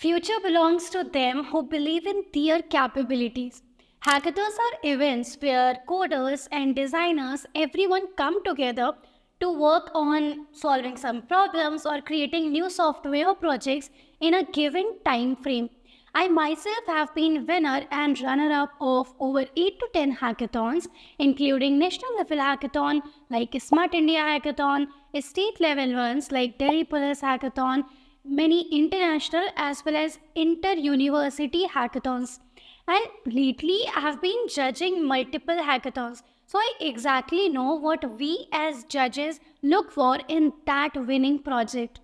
Future belongs to them who believe in their capabilities. Hackathons are events where coders and designers, everyone come together to work on solving some problems or creating new software projects in a given time frame. I myself have been winner and runner-up of over 8 to 10 hackathons, including national level hackathon like Smart India Hackathon, state level ones like Delhi Police Hackathon, many international as well as inter-university hackathons. And lately, I have been judging multiple hackathons. So I exactly know what we as judges look for in that winning project.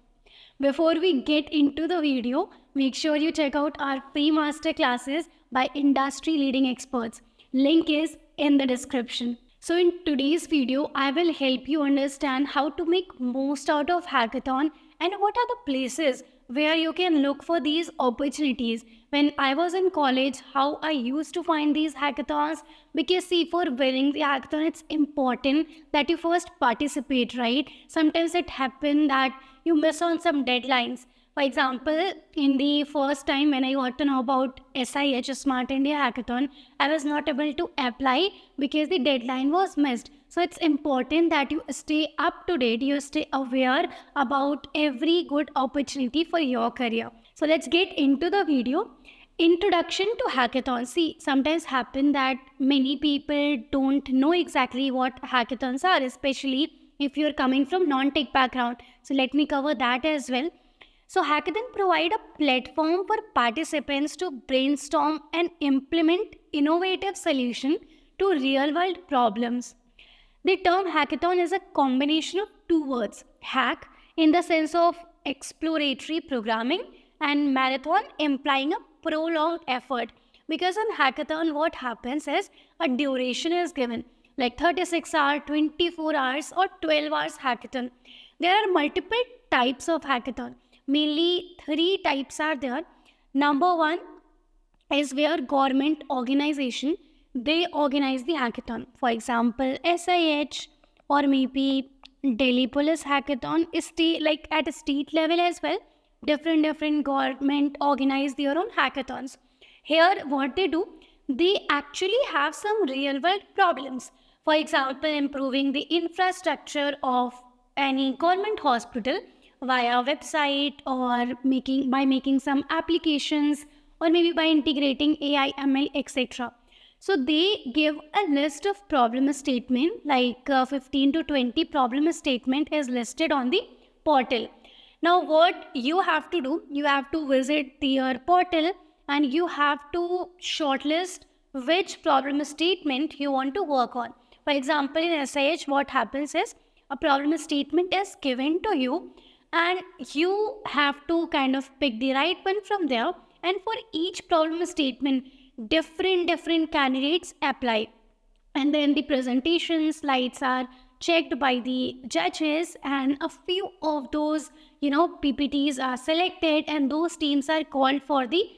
Before we get into the video, make sure you check out our free master classes by industry leading experts. Link is in the description. So in today's video, I will help you understand how to make most out of hackathon and what are the places where you can look for these opportunities. When I was in college, how I used to find these hackathons, because see, for winning the hackathon, it's important that you first participate, right? Sometimes it happens that you miss on some deadlines. For example, in the first time when I got to know about SIH, Smart India Hackathon, I was not able to apply because the deadline was missed. So it's important that you stay up to date, you stay aware about every good opportunity for your career. So let's get into the video. Introduction to hackathons. See, sometimes happen that many people don't know exactly what hackathons are, especially if you're coming from non-tech background. So let me cover that as well. So hackathon provide a platform for participants to brainstorm and implement innovative solution to real-world problems. The term hackathon is a combination of two words, hack in the sense of exploratory programming and marathon implying a prolonged effort. Because in hackathon what happens is a duration is given like 36 hours, 24 hours or 12 hours hackathon. There are multiple types of hackathon. Mainly three types are there. Number one is where government organization, they organize the hackathon. For example, SIH or maybe Delhi Police Hackathon is like at a state level as well. Different government organize their own hackathons. Here what they do, they actually have some real world problems. For example, improving the infrastructure of any government hospital via website or making some applications or maybe by integrating AI, ML, etc. So they give a list of problem statement like 15 to 20 problem statement is listed on the portal. Now what you have to do, you have to visit their portal and you have to shortlist which problem statement you want to work on. For example, in SIH, what happens is a problem statement is given to you and you have to kind of pick the right one from there, and for each problem statement different candidates apply, and then the presentation slides are checked by the judges and a few of those PPTs are selected and those teams are called for the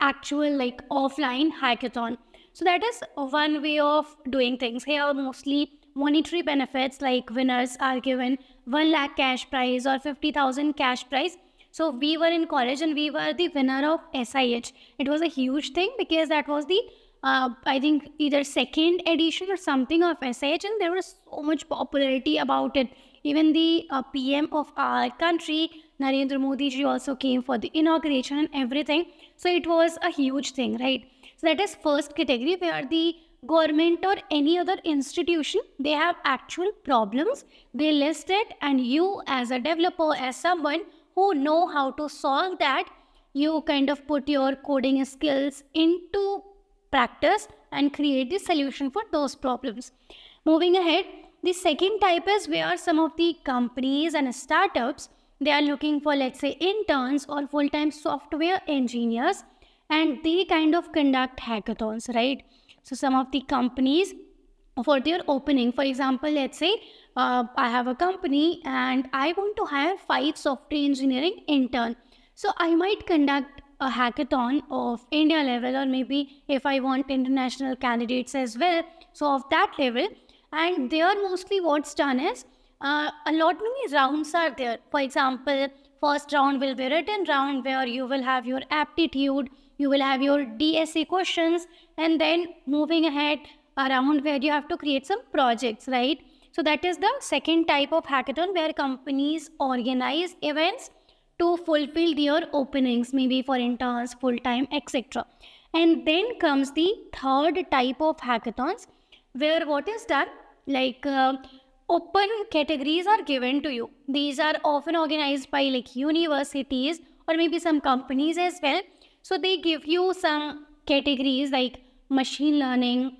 actual like offline hackathon. So that is one way of doing things. Here mostly monetary benefits like winners are given 1 lakh cash prize or 50,000 cash prize. So we were in college and we were the winner of SIH. It was a huge thing because that was the I think either second edition or something of SIH, and there was so much popularity about it. Even the PM of our country, Narendra Modi ji, also came for the inauguration and everything. So it was a huge thing, right? So that is first category where the government or any other institution, they have actual problems, they list it, and you as a developer, as someone who know how to solve that, you kind of put your coding skills into practice and create the solution for those problems. Moving ahead, the second type is where some of the companies and startups, they are looking for, let's say, interns or full-time software engineers, and they kind of conduct hackathons, right? So some of the companies for their opening, for example, let's say I have a company and I want to hire 5 software engineering intern. So I might conduct a hackathon of India level, or maybe if I want international candidates as well, so of that level. And there mostly what's done is a lot many rounds are there. For example, First round will be written round where you will have your aptitude, you will have your DSA questions, and then moving ahead around where you have to create some projects, right? So that is the second type of hackathon where companies organize events to fulfill their openings, maybe for interns, full-time, etc. And then comes the third type of hackathons where what is done, like open categories are given to you. These are often organized by like universities or maybe some companies as well. So they give you some categories like machine learning,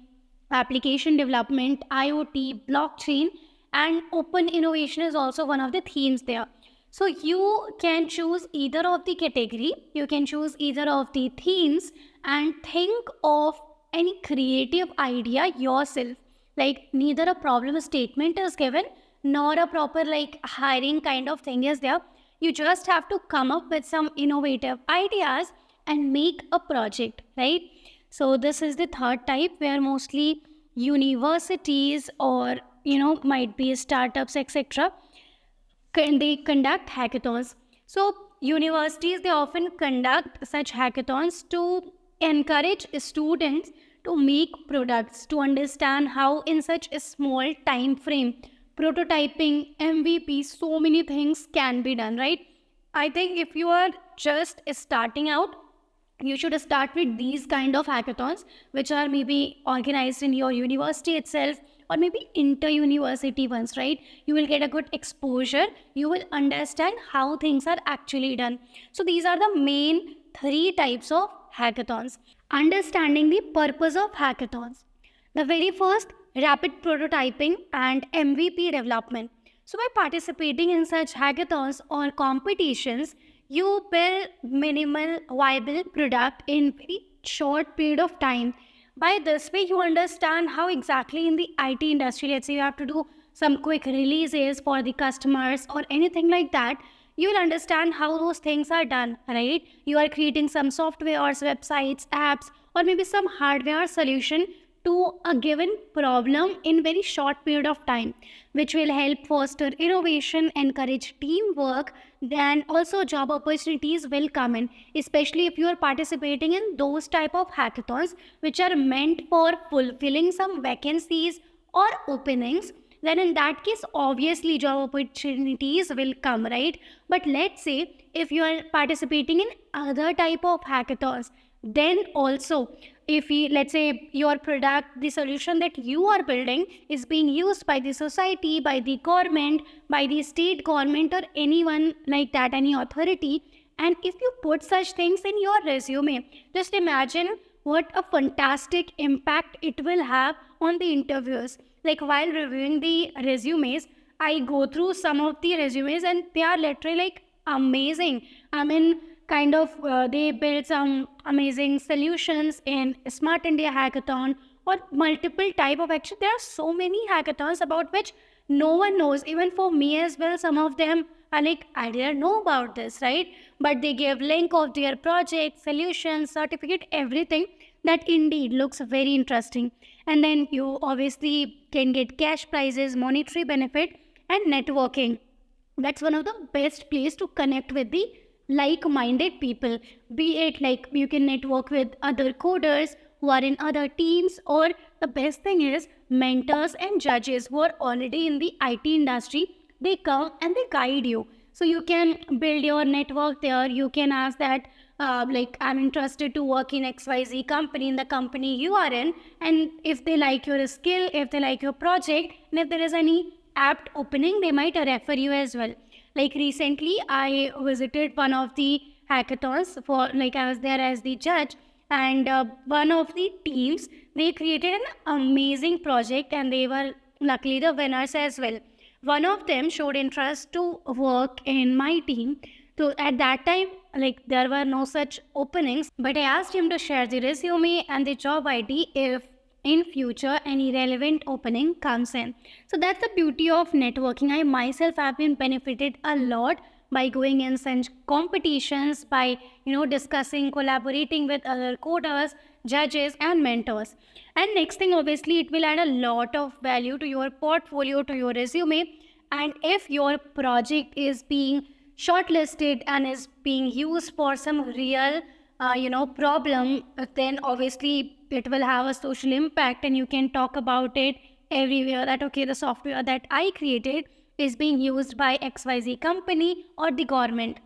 application development, IoT, blockchain, and open innovation is also one of the themes there. So you can choose either of the category, you can choose either of the themes and think of any creative idea yourself. Like neither a problem statement is given nor a proper like hiring kind of thing is there. You just have to come up with some innovative ideas and make a project, right? So this is the third type where mostly universities or might be startups, etc., they conduct hackathons. So universities, they often conduct such hackathons to encourage students to make products, to understand how in such a small time frame, prototyping, MVP, so many things can be done, right? I think if you are just starting out, you should start with these kind of hackathons, which are maybe organized in your university itself or maybe inter-university ones, right? You will get a good exposure. You will understand how things are actually done. So these are the main three types of hackathons. Understanding the purpose of hackathons. The very first, rapid prototyping and MVP development. So by participating in such hackathons or competitions, you build minimal viable product in very short period of time. By this way, you understand how exactly in the IT industry, let's say you have to do some quick releases for the customers or anything like that, you will understand how those things are done, right? You are creating some softwares, websites, apps, or maybe some hardware solution to a given problem in very short period of time, which will help foster innovation, encourage teamwork, then also job opportunities will come in, especially if you are participating in those type of hackathons which are meant for fulfilling some vacancies or openings. Then in that case, obviously job opportunities will come, right? But let's say if you are participating in other type of hackathons, then also if let's say your product, the solution that you are building is being used by the society, by the government, by the state government or anyone like that, any authority, and if you put such things in your resume, just imagine what a fantastic impact it will have on the interviewers. Like while reviewing the resumes, I go through some of the resumes and they are literally like amazing. I mean, kind of they build some amazing solutions in Smart India Hackathon or multiple type of action. There are so many hackathons about which no one knows. Even for me as well, some of them are like, I didn't know about this, right? But they give link of their project, solution, certificate, everything that indeed looks very interesting. And then you obviously can get cash prizes, monetary benefit, and networking. That's one of the best place to connect with the like-minded people, be it like you can network with other coders who are in other teams, or the best thing is mentors and judges who are already in the IT industry. They come and they guide you, so you can build your network there. You can ask that like, I'm interested to work in XYZ company, in the company you are in, and if they like your skill, if they like your project, and if there is any apt opening, they might refer you as well. Like recently, I visited one of the hackathons for, like, I was there as the judge, and one of the teams, they created an amazing project and they were luckily the winners as well. One of them showed interest to work in my team. So at that time, like, there were no such openings, but I asked him to share the resume and the job ID if in future any relevant opening comes in. So that's the beauty of networking. I myself have been benefited a lot by going in such competitions, by discussing, collaborating with other coders, judges and mentors. And next thing, obviously it will add a lot of value to your portfolio, to your resume. And if your project is being shortlisted and is being used for some real problem, then obviously it will have a social impact, and you can talk about it everywhere that okay, the software that I created is being used by XYZ company or the government.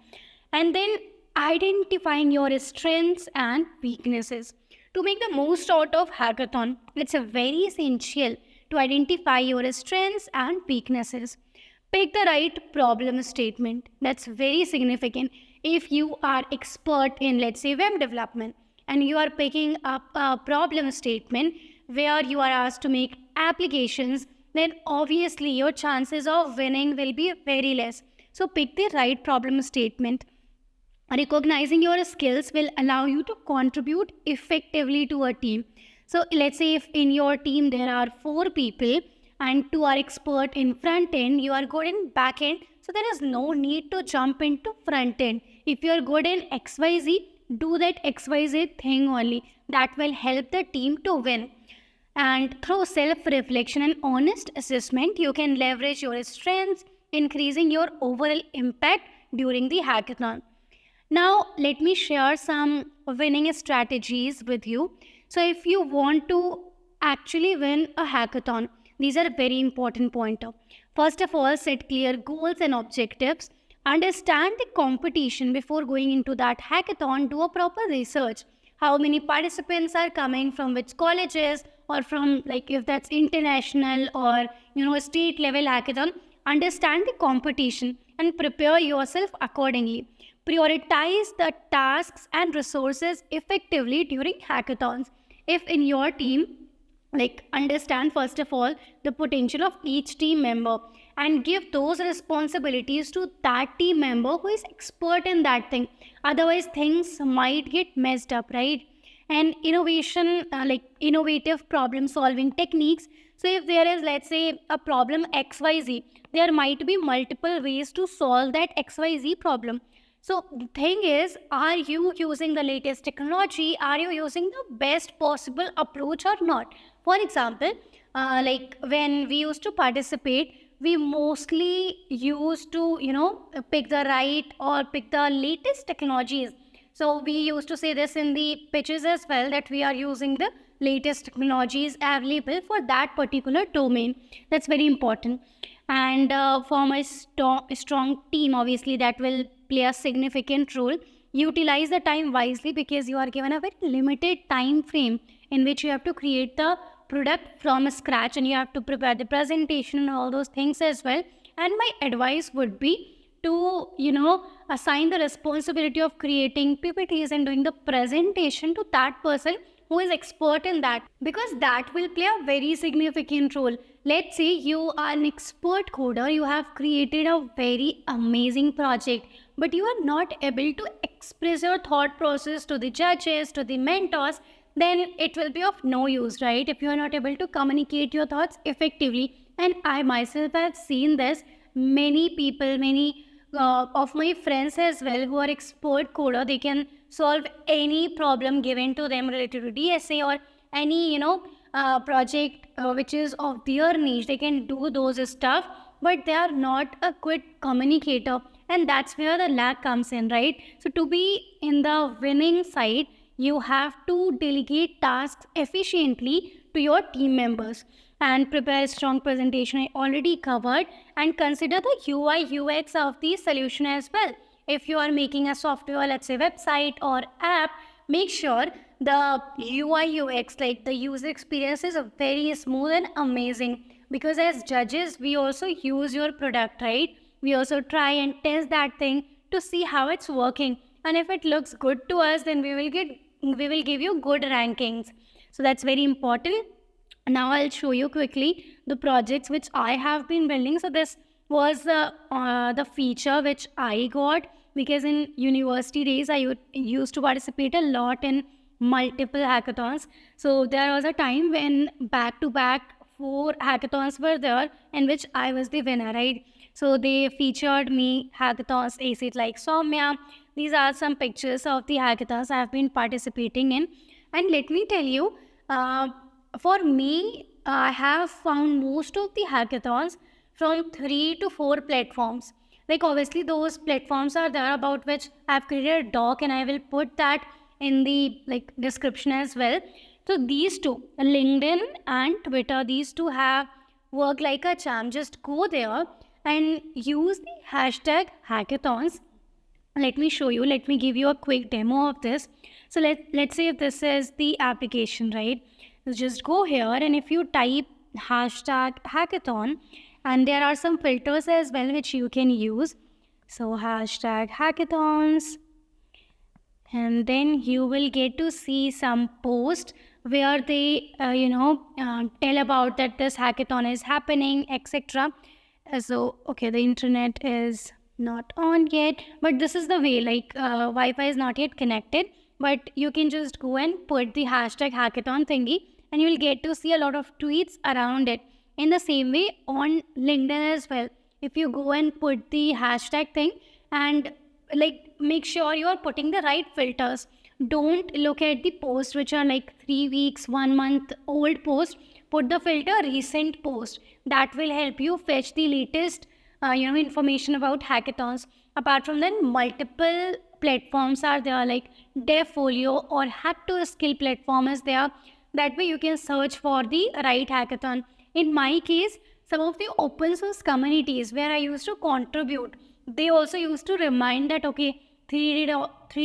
And then identifying your strengths and weaknesses. To make the most out of hackathon, it's a very essential to identify your strengths and weaknesses. Pick the right problem statement. That's very significant. If you are expert in, let's say, web development, and you are picking up a problem statement where you are asked to make applications, then obviously your chances of winning will be very less. So pick the right problem statement. Recognizing your skills will allow you to contribute effectively to a team. So let's say if in your team there are 4 people and 2 are expert in front end, you are good in back end, so there is no need to jump into front end. If you are good in XYZ, do that XYZ thing only. That will help the team to win. And through self-reflection and honest assessment, you can leverage your strengths, increasing your overall impact during the hackathon. Now, let me share some winning strategies with you. So, if you want to actually win a hackathon, these are a very important pointer. First of all, set clear goals and objectives. Understand the competition before going into that hackathon. Do a proper research. How many participants are coming from which colleges, or from, like, if that's international or state level hackathon. Understand the competition and prepare yourself accordingly. Prioritize the tasks and resources effectively during hackathons. If in your team, understand first of all the potential of each team member and give those responsibilities to that team member who is expert in that thing. Otherwise, things might get messed up, right? And innovation, innovative problem solving techniques. So if there is, let's say, a problem XYZ, there might be multiple ways to solve that XYZ problem. So the thing is, are you using the latest technology? Are you using the best possible approach or not? For example, when we used to participate, we mostly used to, pick the right or pick the latest technologies. So we used to say this in the pitches as well, that we are using the latest technologies available for that particular domain. That's very important. And form a strong team, obviously, that will play a significant role. Utilize the time wisely, because you are given a very limited time frame in which you have to create the product from scratch, and you have to prepare the presentation and all those things as well. And my advice would be to assign the responsibility of creating PPTs and doing the presentation to that person who is expert in that, because that will play a very significant role. Let's say you are an expert coder, you have created a very amazing project, but you are not able to express your thought process to the judges, to the mentors, then it will be of no use, right? If you are not able to communicate your thoughts effectively. And I myself have seen this. Many people, many of my friends as well, who are expert coder, they can solve any problem given to them related to DSA or any project which is of their niche. They can do those stuff, but they are not a good communicator, and that's where the lag comes in, right? So to be in the winning side, you have to delegate tasks efficiently to your team members and prepare a strong presentation. I already covered. And consider the UI UX of the solution as well. If you are making a software, let's say website or app, make sure the UI UX, like the user experience, is very smooth and amazing, because as judges we also use your product, right? We also try and test that thing to see how it's working, and if it looks good to us, then we will give you good rankings. So that's very important. Now I'll show you quickly the projects which I have been building. So this was the feature which I got, because in university days I used to participate a lot in multiple hackathons. So there was a time when back-to-back 4 hackathons were there, in which I was the winner, right? So they featured me hackathons, ACID like Soumya. These are some pictures of the hackathons I have been participating in. And let me tell you, for me, I have found most of the hackathons from 3 to 4 platforms. Like obviously those platforms are there about which I've created a doc, and I will put that in the like description as well. So these two, LinkedIn and Twitter, these two have work like a charm. Just go there and use the hashtag hackathons. Let me show you. Let me give you a quick demo of this. So let's say if this is the application, right? So just go here, and if you type hashtag hackathon, and there are some filters as well which you can use. So hashtag hackathons, and then you will get to see some post where they tell about that this hackathon is happening, etc. So okay, the internet is not on yet, but this is the way, like Wi-Fi is not yet connected, but you can just go and put the hashtag hackathon thingy, and you will get to see a lot of tweets around it. In the same way on LinkedIn as well, if you go and put the hashtag thing, and like make sure you are putting the right filters. Don't look at the posts which are like 3 weeks, 1 month old post. Put the filter recent post. That will help you fetch the latest information about hackathons. Apart from that, multiple platforms are there, like DevFolio or Hack to Skill platform is there. That way you can search for the right hackathon. In my case, some of the open source communities where I used to contribute, they also used to remind that okay, 3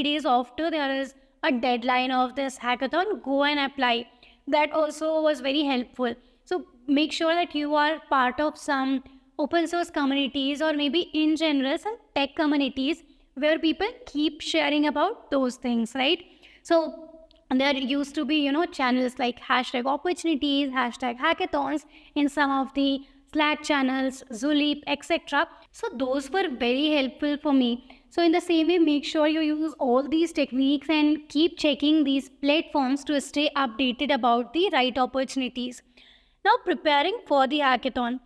days after there is a deadline of this hackathon, go and apply. That also was very helpful. So make sure that you are part of some open source communities, or maybe in general some tech communities where people keep sharing about those things, right? So there used to be channels like hashtag opportunities, hashtag hackathons in some of the Slack channels, Zulip, etc. So those were very helpful for me. So in the same way, make sure you use all these techniques and keep checking these platforms to stay updated about the right opportunities. Now, preparing for the hackathon.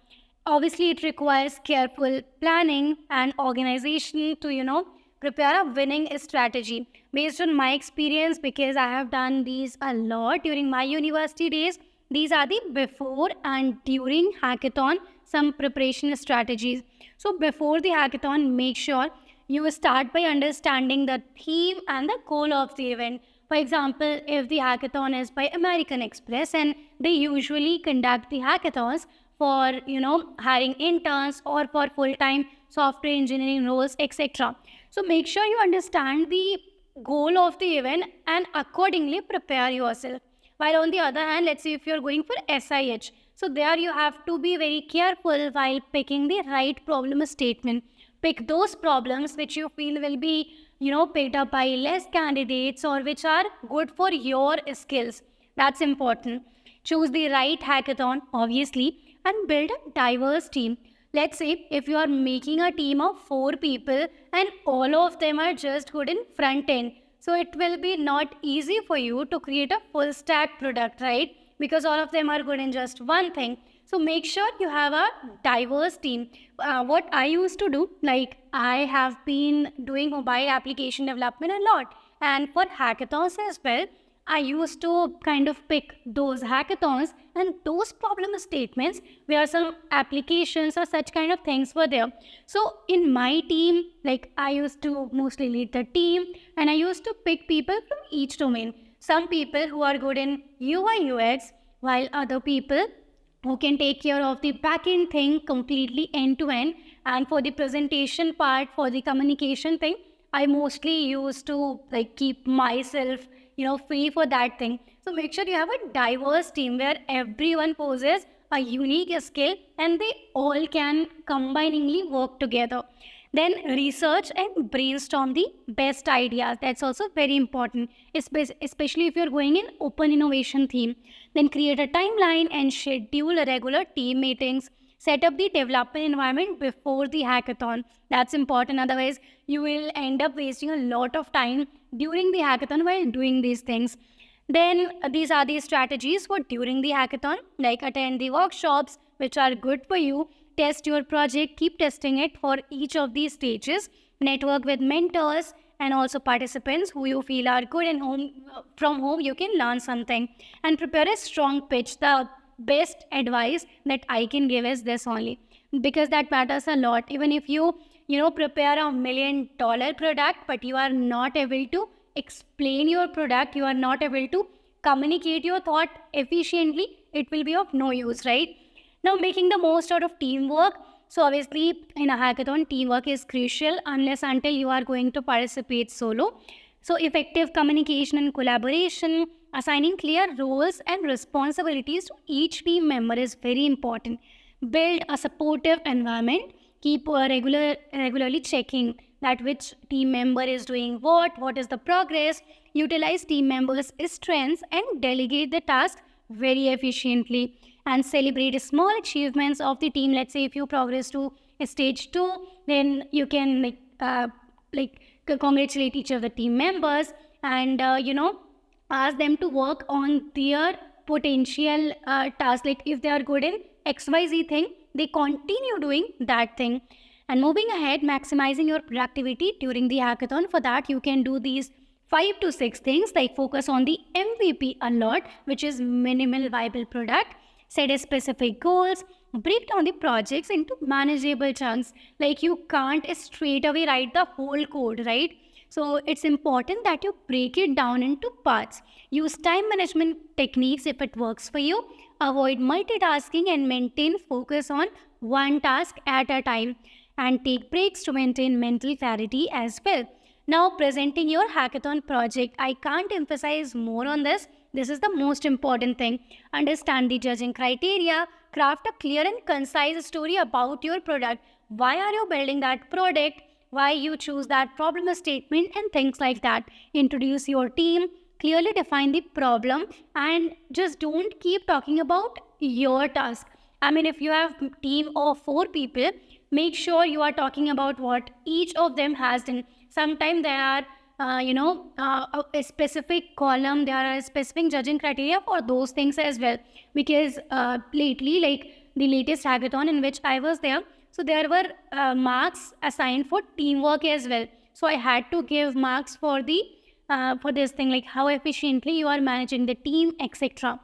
Obviously, it requires careful planning and organization to prepare a winning strategy. Based on my experience, because I have done these a lot during my university days, these are the before and during hackathon some preparation strategies. So before the hackathon, make sure you start by understanding the theme and the goal of the event. For example, if the hackathon is by American Express, and they usually conduct the hackathons for hiring interns or for full-time software engineering roles, etc. So make sure you understand the goal of the event and accordingly prepare yourself. While on the other hand, let's say if you're going for SIH, so there you have to be very careful while picking the right problem statement. Pick those problems which you feel will be picked up by less candidates, or which are good for your skills. That's important. Choose the right hackathon, obviously, and build a diverse team. Let's say if you are making a team of 4 people and all of them are just good in front end, so it will be not easy for you to create a full stack product, right? Because all of them are good in just one thing. So make sure you have a diverse team. What I used to do, like I have been doing mobile application development a lot, and for hackathons as well, I used to kind of pick those hackathons and those problem statements where some applications or such kind of things were there. So in my team, like I used to mostly lead the team, and I used to pick people from each domain. Some people who are good in UI UX, while other people who can take care of the backend thing completely end to end. And for the presentation part, for the communication thing, I mostly used to like keep myself free for that thing. So make sure you have a diverse team where everyone possesses a unique skill and they all can combiningly work together. Then research and brainstorm the best ideas. That's also very important, especially if you're going in open innovation theme. Then create a timeline and schedule regular team meetings. Set up the development environment before the hackathon. That's important. Otherwise, you will end up wasting a lot of time during the hackathon while doing these things. Then these are the strategies for during the hackathon, like attend the workshops which are good for you, test your project, keep testing it for each of these stages, network with mentors and also participants who you feel are good and from whom you can learn something, and prepare a strong pitch. The best advice that I can give is this only, because that matters a lot. Even if you prepare $1 million product, but you are not able to explain your product, you are not able to communicate your thought efficiently, it will be of no use, right? Now, making the most out of teamwork. So obviously in a hackathon, teamwork is crucial unless until you are going to participate solo. So effective communication and collaboration, assigning clear roles and responsibilities to each team member is very important. Build a supportive environment. Keep regularly checking that which team member is doing what is the progress. Utilize team members' strengths and delegate the task very efficiently, and celebrate small achievements of the team. Let's say if you progress to stage 2, then you can congratulate each of the team members, and ask them to work on their potential task. Like if they are good in XYZ thing, they continue doing that thing. And moving ahead, maximizing your productivity during the hackathon. For that, you can do these 5 to 6 things, like focus on the MVP a lot, which is minimal viable product. Set a specific goals, break down the projects into manageable chunks. Like you can't straight away write the whole code, right? So it's important that you break it down into parts. Use time management techniques if it works for you. Avoid multitasking and maintain focus on one task at a time. And take breaks to maintain mental clarity as well. Now, presenting your hackathon project, I can't emphasize more on this. This is the most important thing. Understand the judging criteria, craft a clear and concise story about your product. Why are you building that product? Why you choose that problem statement and things like that. Introduce your team, clearly define the problem, and just don't keep talking about your task. I mean, if you have a team of 4 people, make sure you are talking about what each of them has done. Sometimes there are a specific column, there are a specific judging criteria for those things as well. Because lately, like the latest hackathon in which I was there, so there were marks assigned for teamwork as well. So I had to give marks for the for this thing, like how efficiently you are managing the team, etc.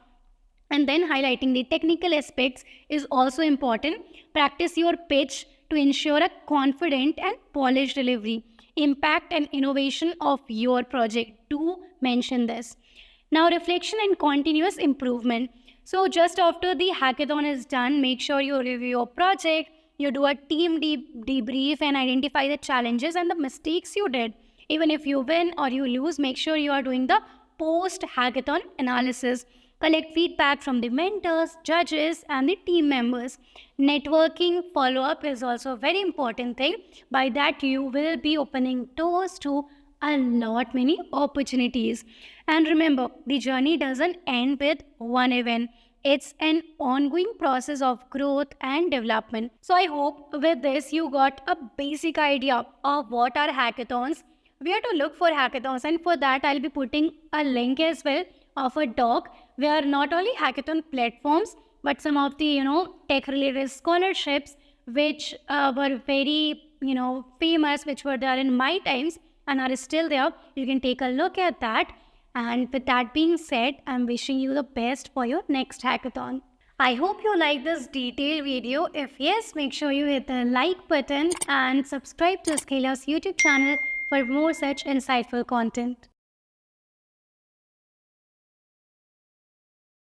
And then highlighting the technical aspects is also important. Practice your pitch to ensure a confident and polished delivery. Impact and innovation of your project. Do mention this. Now, reflection and continuous improvement. So just after the hackathon is done, make sure you review your project, you do a team debrief and identify the challenges and the mistakes you did. Even if you win or you lose, make sure you are doing the post-hackathon analysis. Collect feedback from the mentors, judges, and the team members. Networking follow-up is also a very important thing. By that, you will be opening doors to a lot many opportunities. And remember, the journey doesn't end with one event. It's an ongoing process of growth and development. So I hope with this, you got a basic idea of what are hackathons, where to look for hackathons, and for that, I'll be putting a link as well of a doc where not only hackathon platforms but some of the tech related scholarships which were very famous, which were there in my times and are still there. You can take a look at that. And with that being said, I'm wishing you the best for your next hackathon. I hope you like this detailed video. If yes, make sure you hit the like button and subscribe to Scale's YouTube channel for more such insightful content.